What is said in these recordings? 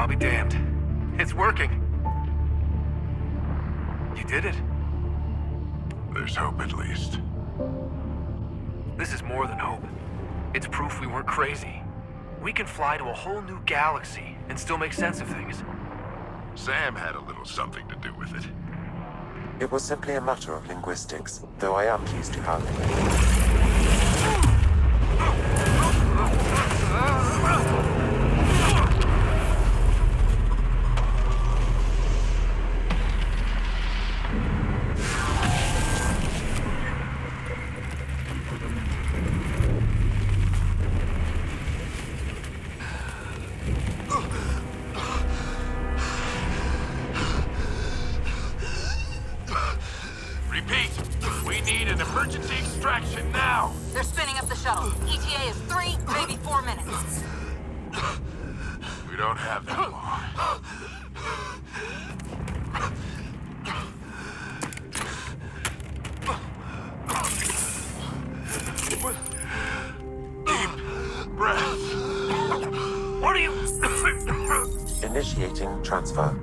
I'll be damned. It's working. You did it. There's hope at least. This is more than hope. It's proof we weren't crazy. We can fly to a whole new galaxy and still make sense of things. Sam had a little something to do with it. It was simply a matter of linguistics, though I am pleased to have. Repeat, we need an emergency extraction now. They're spinning up the shuttle. ETA is 3, maybe 4 minutes. We don't have that long. Deep breath. What are you... Initiating transfer.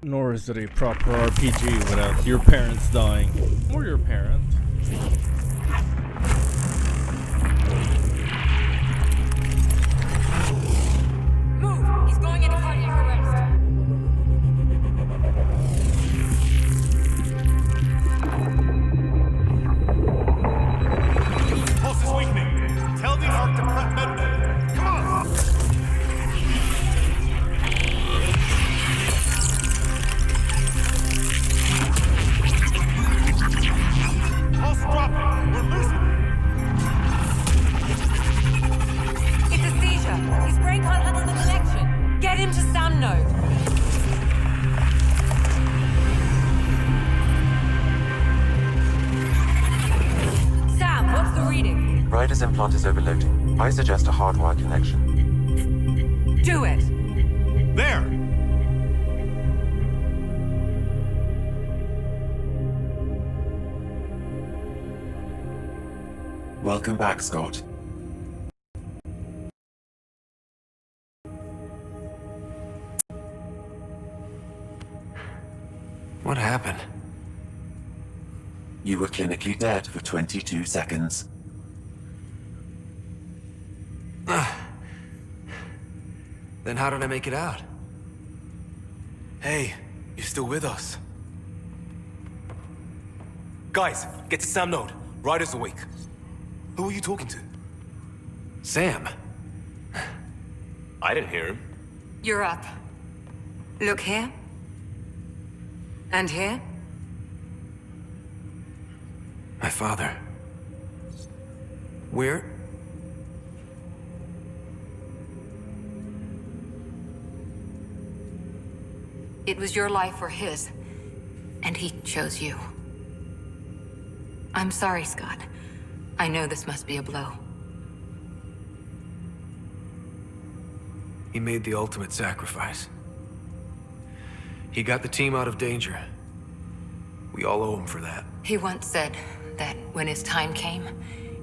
Nor is it a proper RPG without your parents dying. Or your parent. Move! He's going into cardiac arrest. Pulse is weakening. Tell the Ark to prep medbay. Come on! Pulse dropping. We're losing. It's a seizure. His brain can't handle the connection. Get him to sound node. Sam, what's the reading? Ryder's implant is overloading. I suggest a hardwire connection. Do it. There! Welcome back, Scott. What happened? You were clinically dead for 22 seconds. Then how did I make it out? Hey, you're still with us. Guys, get to Sam Node. Ryder's awake. Who are you talking to? Sam. I didn't hear him. You're up. Look here. And here. My father. Where? It was your life or his, and he chose you. I'm sorry, Scott. I know this must be a blow. He made the ultimate sacrifice. He got the team out of danger. We all owe him for that. He once said that when his time came,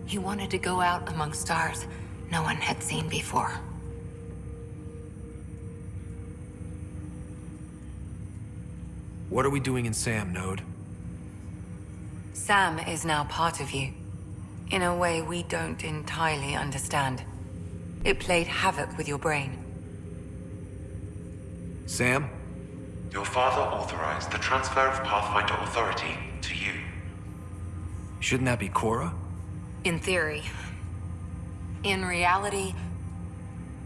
he wanted to go out among stars no one had seen before. What are we doing in Sam, Node? Sam is now part of you, in a way we don't entirely understand. It played havoc with your brain. Sam? Your father authorized the transfer of Pathfinder authority to you. Shouldn't that be Cora? In theory. In reality,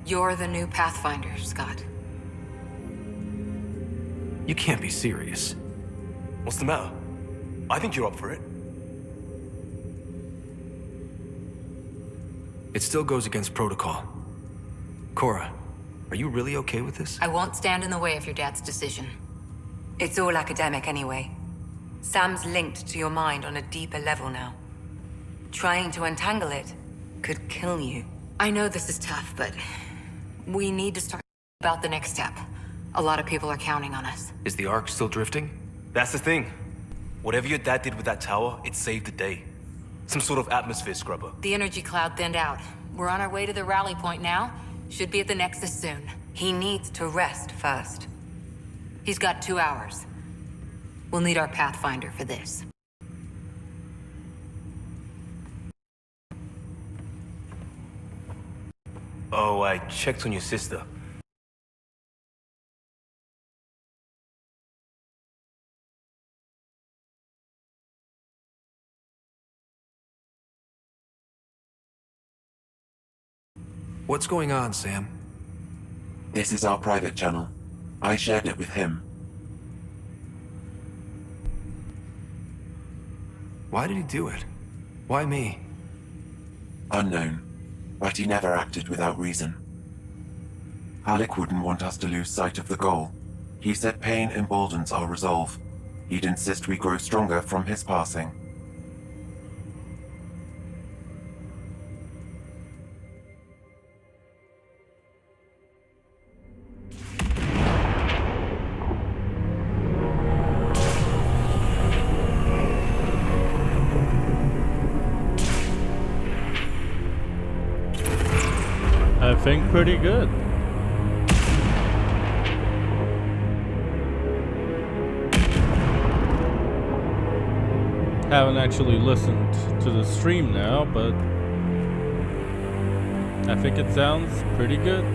you're the new Pathfinder, Scott. You can't be serious. What's the matter? I think you're up for it. It still goes against protocol. Cora, are you really okay with this? I won't stand in the way of your dad's decision. It's all academic anyway. Sam's linked to your mind on a deeper level now. Trying to untangle it could kill you. I know this is tough, but we need to start About the next step. A lot of people are counting on us. Is the Ark still drifting? That's the thing. Whatever your dad did with that tower, it saved the day. Some sort of atmosphere scrubber. The energy cloud thinned out. We're on our way to the rally point now. Should be at the Nexus soon. He needs to rest first. He's got 2 hours. We'll need our Pathfinder for this. Oh, I checked on your sister. What's going on, Sam? This is our private channel. I shared it with him. Why did he do it? Why me? Unknown, but he never acted without reason. Alec wouldn't want us to lose sight of the goal. He said pain emboldens our resolve. He'd insist we grow stronger from his passing. I think pretty good. Haven't actually listened to the stream now, but I think it sounds pretty good.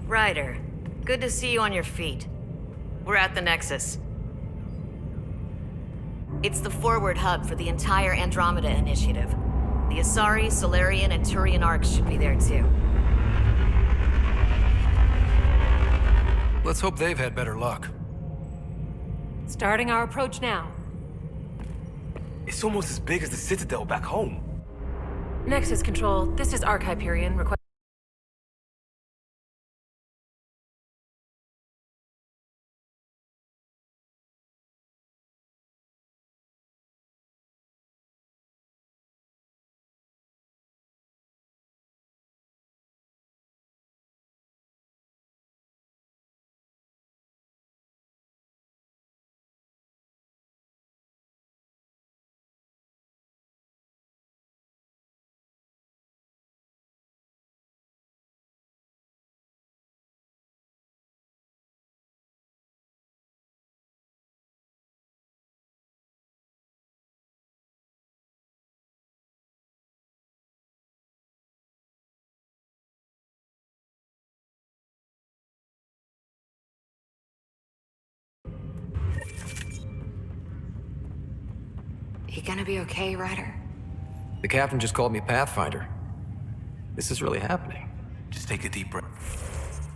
Ryder, good to see you on your feet. We're at the Nexus. It's the forward hub for the entire Andromeda initiative. The Asari, Solarian, and Turian arcs should be there too. Let's hope they've had better luck. Starting our approach now. It's almost as big as the Citadel back home. Nexus Control, this is Arc Hyperion. You gonna be okay, Ryder? The captain just called me Pathfinder. This is really happening. Just take a deep breath.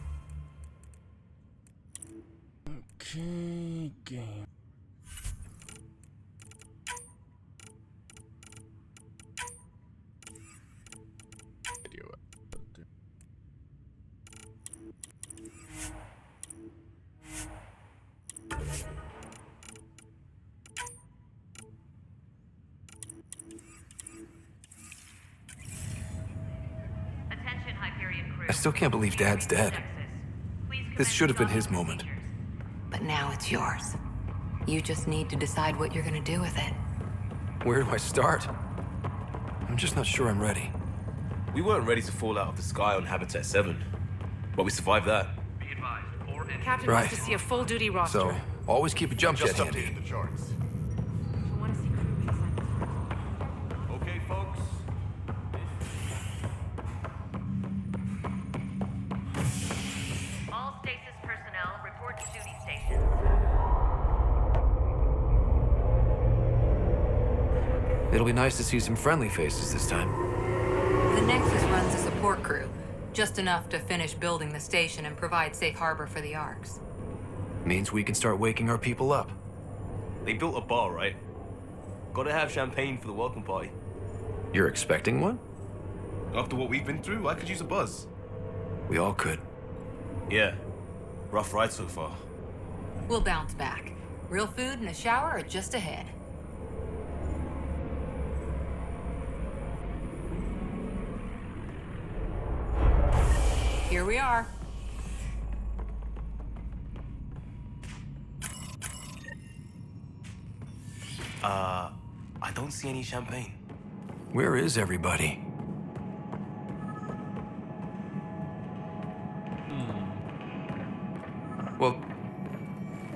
Okay, game. Video. Attention, Hyperion crew. I still can't believe Dad's dead. This should have been his moment. But now it's yours. You just need to decide what you're gonna do with it. Where do I start? I'm just not sure I'm ready. We weren't ready to fall out of the sky on Habitat 7, but we survived that. Captain Right. wants to see a full-duty roster. So, always keep a jump jet handy. updated the charts. You want to see crew assignments. Okay, folks. All stasis personnel report to duty stations. It'll be nice to see some friendly faces this time. The Nexus runs a support crew, just enough to finish building the station and provide safe harbor for the Arks. Means we can start waking our people up. They built a bar, right? Gotta have champagne for the welcome party. You're expecting one? After what we've been through, I could use a buzz. We all could. Yeah. Rough ride so far. We'll bounce back. Real food and a shower are just ahead. Here we are. I don't see any champagne. Where is everybody? Well,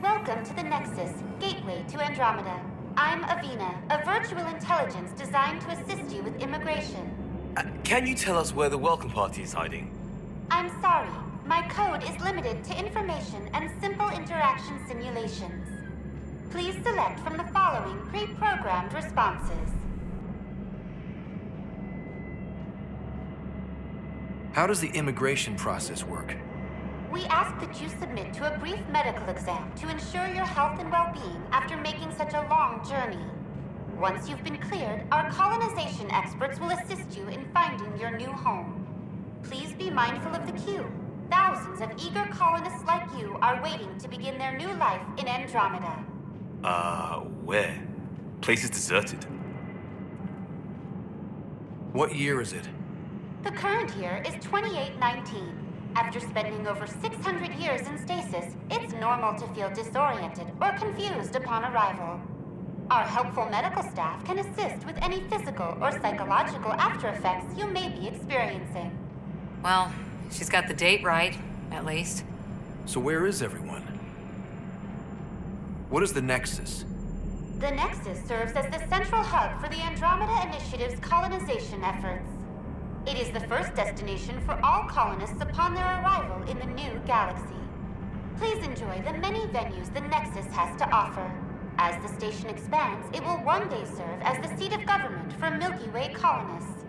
Welcome to the Nexus, gateway to Andromeda. I'm Avina, a virtual intelligence designed to assist you with immigration. Can you tell us where the welcome party is hiding? I'm sorry, my code is limited to information and simple interaction simulations. Please select from the following pre-programmed responses. how does the immigration process work? We ask that you submit to a brief medical exam to ensure your health and well-being after making such a long journey. Once you've been cleared, our colonization experts will assist you in finding your new home. Please be mindful of the queue. Thousands of eager colonists like you are waiting to begin their new life in Andromeda. Where? Place is deserted. What year is it? The current year is 2819. After spending over 600 years in stasis, it's normal to feel disoriented or confused upon arrival. Our helpful medical staff can assist with any physical or psychological after effects you may be experiencing. Well, she's got the date right, at least. So where is everyone? What is the Nexus? The Nexus serves as the central hub for the Andromeda Initiative's colonization efforts. It is the first destination for all colonists upon their arrival in the new galaxy. Please enjoy the many venues the Nexus has to offer. As the station expands, it will one day serve as the seat of government for Milky Way colonists.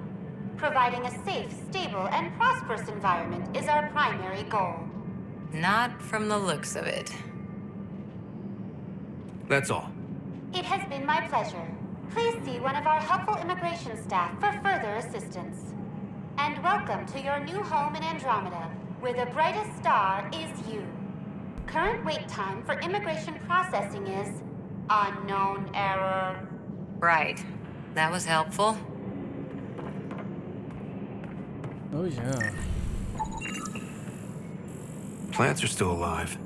Providing a safe, stable, and prosperous environment is our primary goal. Not from the looks of it. That's all. It has been my pleasure. Please see one of our helpful immigration staff for further assistance. And welcome to your new home in Andromeda, where the brightest star is you. Current wait time for immigration processing is unknown error. Right. That was helpful. Oh yeah. Plants are still alive.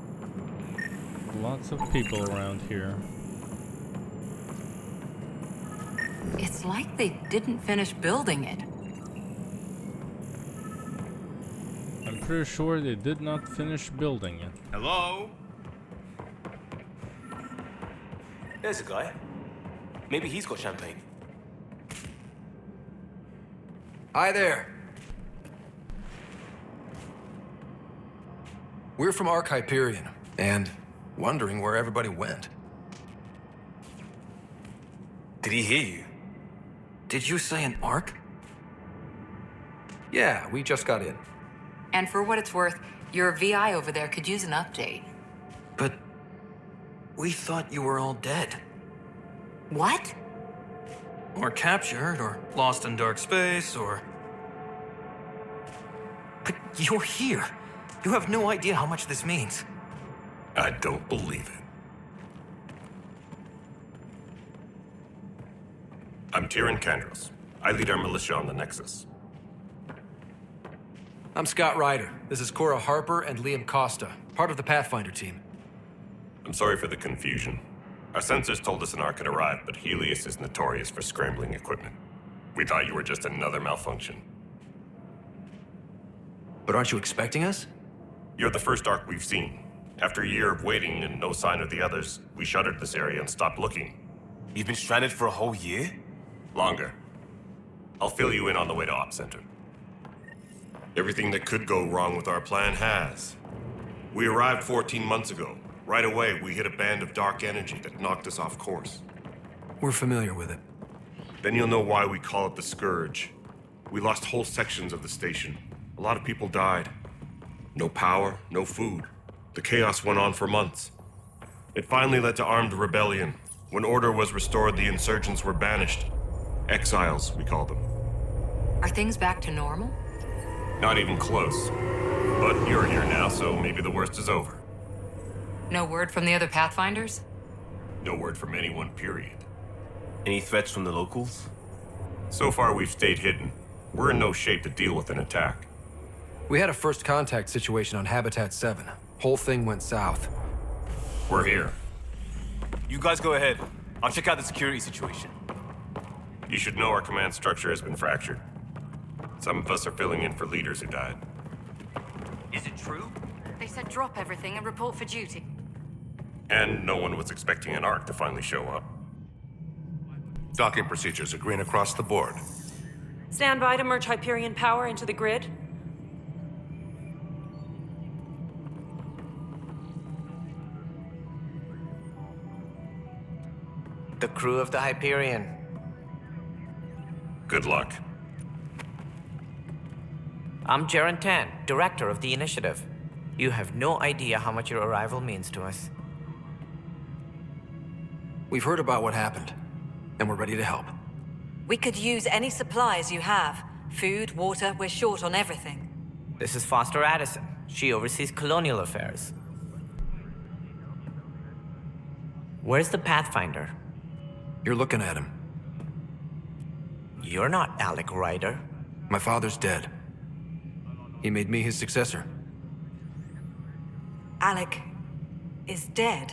Lots of people around here. It's like they didn't finish building it. I'm pretty sure they did not finish building it. Hello? There's a guy. Maybe he's got champagne. Hi there. We're from Hyperion, and wondering where everybody went. Did he hear you? Did you say an Ark? Yeah, we just got in. And for what it's worth, your VI over there could use an update. But we thought you were all dead. What? Or captured, or lost in dark space, or... But you're here. You have no idea how much this means. I don't believe it. I'm Tyrion Kandros. I lead our militia on the Nexus. I'm Scott Ryder. This is Cora Harper and Liam Costa, part of the Pathfinder team. I'm sorry for the confusion. Our sensors told us an Ark had arrived, but Helios is notorious for scrambling equipment. We thought you were just another malfunction. But aren't you expecting us? You're the first Ark we've seen. After a year of waiting and no sign of the others, we shuttered this area and stopped looking. You've been stranded for a whole year? Longer. I'll fill you in on the way to Op Center. Everything that could go wrong with our plan has. We arrived 14 months ago. Right away, we hit a band of dark energy that knocked us off course. We're familiar with it. Then you'll know why we call it the Scourge. We lost whole sections of the station. A lot of people died. No power, no food. The chaos went on for months. It finally led to armed rebellion. When order was restored, the insurgents were banished. Exiles, we call them. Are things back to normal? Not even close. But you're here now, so maybe the worst is over. No word from the other Pathfinders? No word from anyone, period. Any threats from the locals? So far, we've stayed hidden. We're in no shape to deal with an attack. We had a first contact situation on Habitat 7. Whole thing went south. We're here. You guys go ahead. I'll check out the security situation. You should know our command structure has been fractured. Some of us are filling in for leaders who died. Is it true? They said drop everything and report for duty. And no one was expecting an Ark to finally show up. Docking procedures are green across the board. Stand by to merge Hyperion power into the grid. The crew of the Hyperion. Good luck. I'm Jaren Tan, director of the initiative. You have no idea how much your arrival means to us. We've heard about what happened, and we're ready to help. We could use any supplies you have. Food, water, we're short on everything. This is Foster Addison. She oversees colonial affairs. Where's the Pathfinder? You're looking at him. You're not Alec Ryder. My father's dead. He made me his successor. Alec is dead.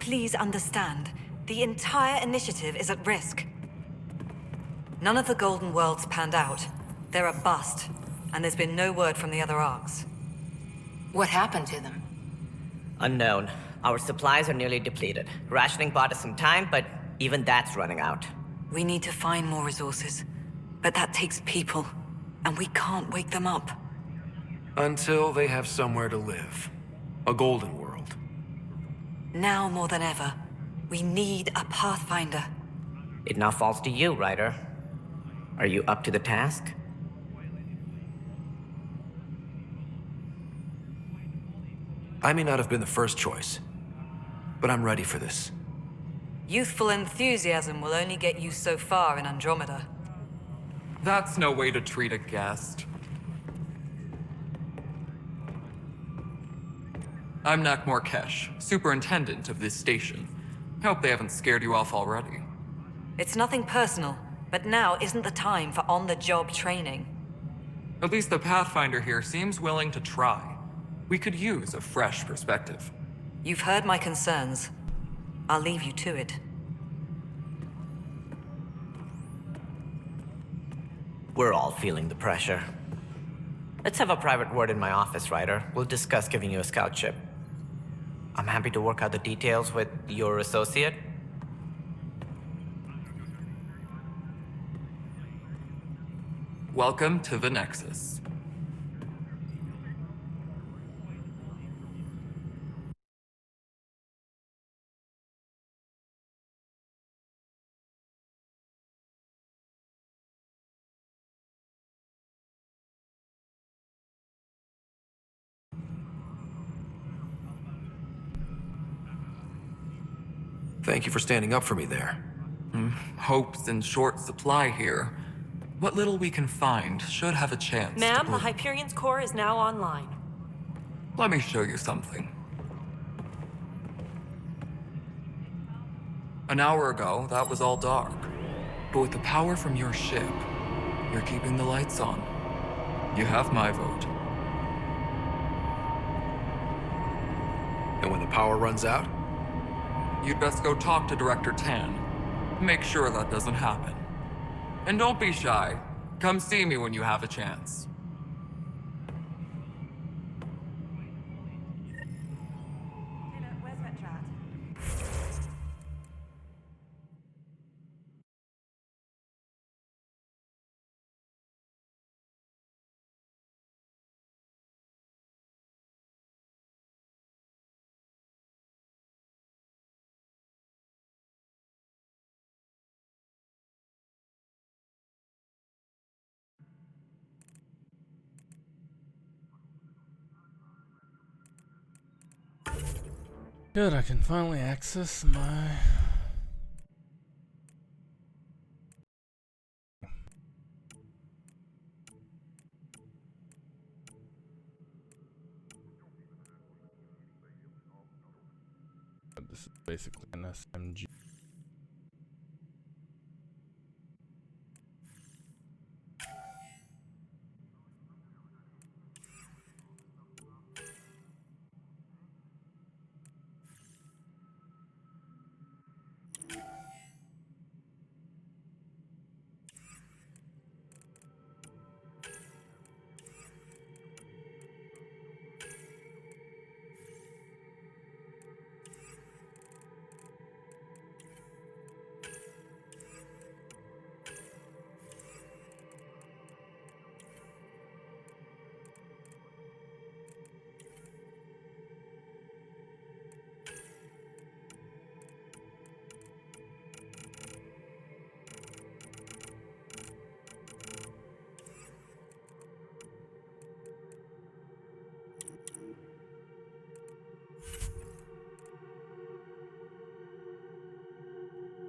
Please understand, the entire initiative is at risk. None of the Golden Worlds panned out. They're a bust, and there's been no word from the other arcs. What happened to them? Unknown. Our supplies are nearly depleted. Rationing bought us some time, but even that's running out. We need to find more resources, but that takes people, and we can't wake them up. Until they have somewhere to live. A golden world. Now more than ever, we need a Pathfinder. It now falls to you, Ryder. Are you up to the task? I may not have been the first choice, but I'm ready for this. Youthful enthusiasm will only get you so far in Andromeda. That's no way to treat a guest. I'm Nak Morkesh, superintendent of this station. Hope they haven't scared you off already. It's nothing personal, but now isn't the time for on-the-job training. At least the Pathfinder here seems willing to try. We could use a fresh perspective. You've heard my concerns. I'll leave you to it. We're all feeling the pressure. Let's have a private word in my office, Ryder. We'll discuss giving you a scout ship. I'm happy to work out the details with your associate. Welcome to the Nexus. Thank you for standing up for me there. Hope's in short supply here. What little we can find should have a chance. Ma'am, the Hyperion's core is now online. Let me show you something. An hour ago, that was all dark. But with the power from your ship, you're keeping the lights on. You have my vote. And when the power runs out? You'd best go talk to Director Tan. Make sure that doesn't happen. And don't be shy. Come see me when you have a chance. Where's that chat? Good, I can finally access my... This is basically an SMG.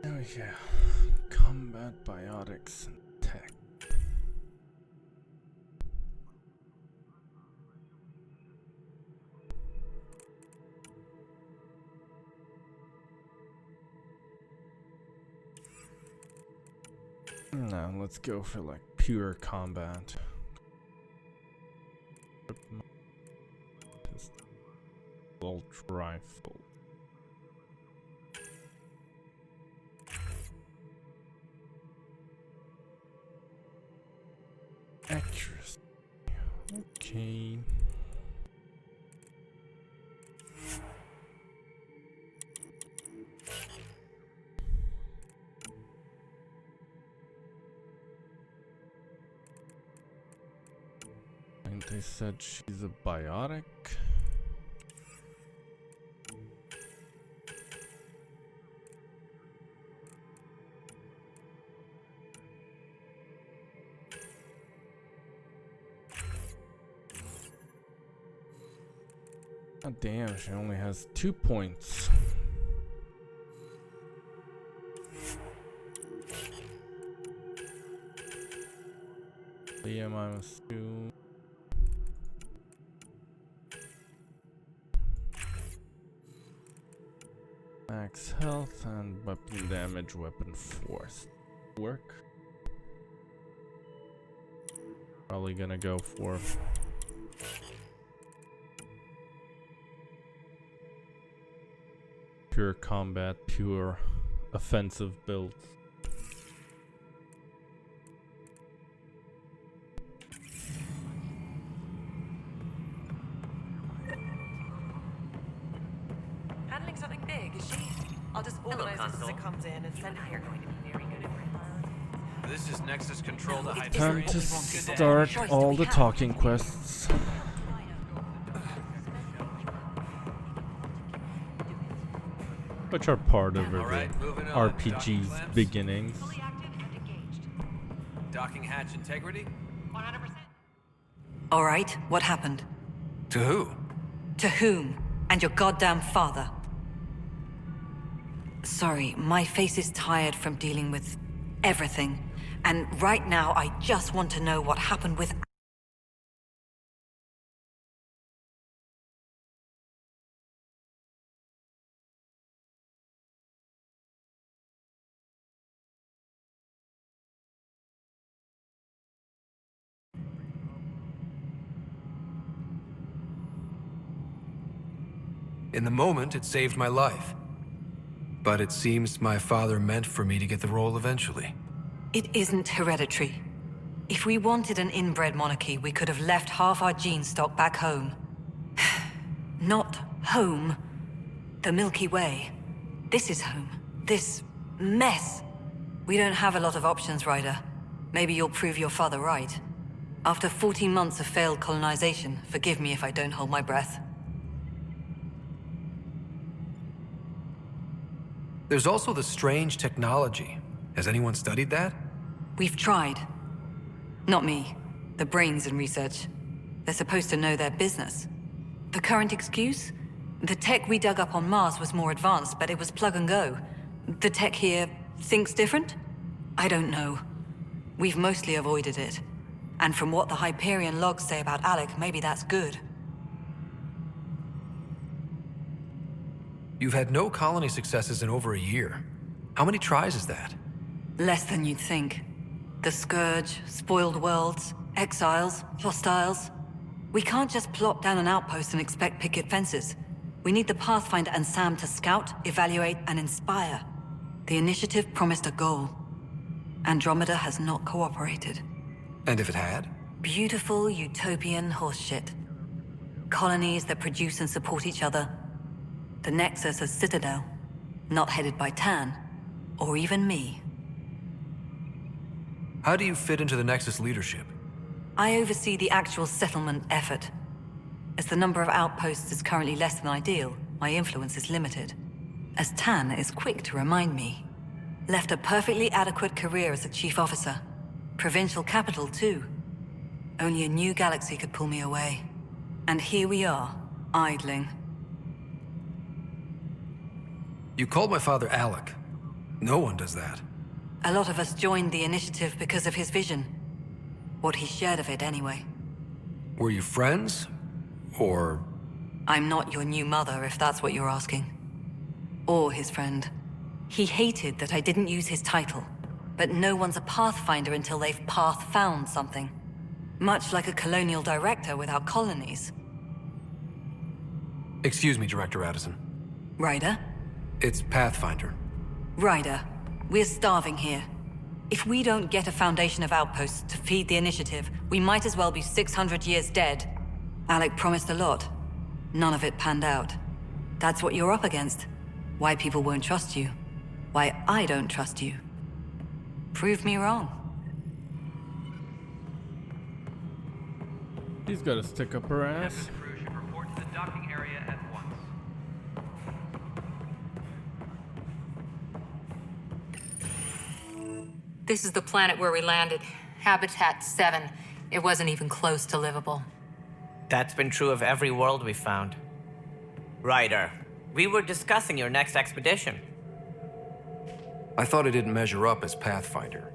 Oh yeah, combat biotics and tech. No, let's go for like pure combat. Bolt rifle. Accuracy. Okay. And they said she's a biotic. Oh, damn, she only has 2 points. Liam, I'm assuming. Max health and weapon damage, weapon force. Work. Probably gonna go for pure combat, pure offensive builds. Handling something big, is she? I'll just organize this as it comes in and send it here. Going to be very good at This is Nexus Control to Time Hyperion. to start all the talking quests. Which are part of every RPG's beginnings. Docking hatch integrity? 100%. All right, what happened? To who? To whom? And your goddamn father. Sorry, my face is tired from dealing with everything. And right now, I just want to know what happened with... In the moment, it saved my life. But it seems my father meant for me to get the role eventually. It isn't hereditary. If we wanted an inbred monarchy, we could have left half our gene stock back home. Not home. The Milky Way. This is home. This mess. We don't have a lot of options, Ryder. Maybe you'll prove your father right. After 14 months of failed colonization, forgive me if I don't hold my breath. There's also the strange technology. Has anyone studied that? We've tried. Not me. The brains in research. They're supposed to know their business. The current excuse? The tech we dug up on Mars was more advanced, but it was plug and go. The tech here thinks different? I don't know. We've mostly avoided it. And from what the Hyperion logs say about Alec, maybe that's good. You've had no colony successes in over a year. How many tries is that? Less than you'd think. The Scourge, spoiled worlds, exiles, hostiles. We can't just plop down an outpost and expect picket fences. We need the Pathfinder and Sam to scout, evaluate, and inspire. The initiative promised a goal. Andromeda has not cooperated. And if it had? Beautiful utopian horseshit. Colonies that produce and support each other. The Nexus as Citadel. Not headed by Tan. Or even me. How do you fit into the Nexus leadership? I oversee the actual settlement effort. As the number of outposts is currently less than ideal, my influence is limited. As Tan is quick to remind me. Left a perfectly adequate career as a chief officer. Provincial capital, too. Only a new galaxy could pull me away. And here we are, idling. You called my father Alec. No one does that. A lot of us joined the initiative because of his vision. What he shared of it, anyway. Were you friends? Or... I'm not your new mother, if that's what you're asking. Or his friend. He hated that I didn't use his title. But no one's a Pathfinder until they've path-found something. Much like a colonial director without colonies. Excuse me, Director Addison. Ryder? It's Pathfinder. Ryder, we're starving here. If we don't get a foundation of outposts to feed the initiative, we might as well be 600 years dead. Alec promised a lot. None of it panned out. That's what you're up against. Why people won't trust you. Why I don't trust you. Prove me wrong. He's got a stick up her ass. Crew should report to the docking area at once. This is the planet where we landed. Habitat 7. It wasn't even close to livable. That's been true of every world we found. Ryder, we were discussing your next expedition. I thought I didn't measure up as Pathfinder.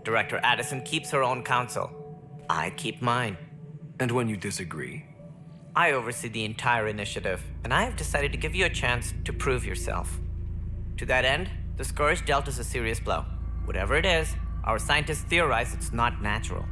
Director Addison keeps her own counsel. I keep mine. And when you disagree? I oversee the entire initiative, and I have decided to give you a chance to prove yourself. To that end, the Scourge dealt us a serious blow. Whatever it is, our scientists theorize it's not natural.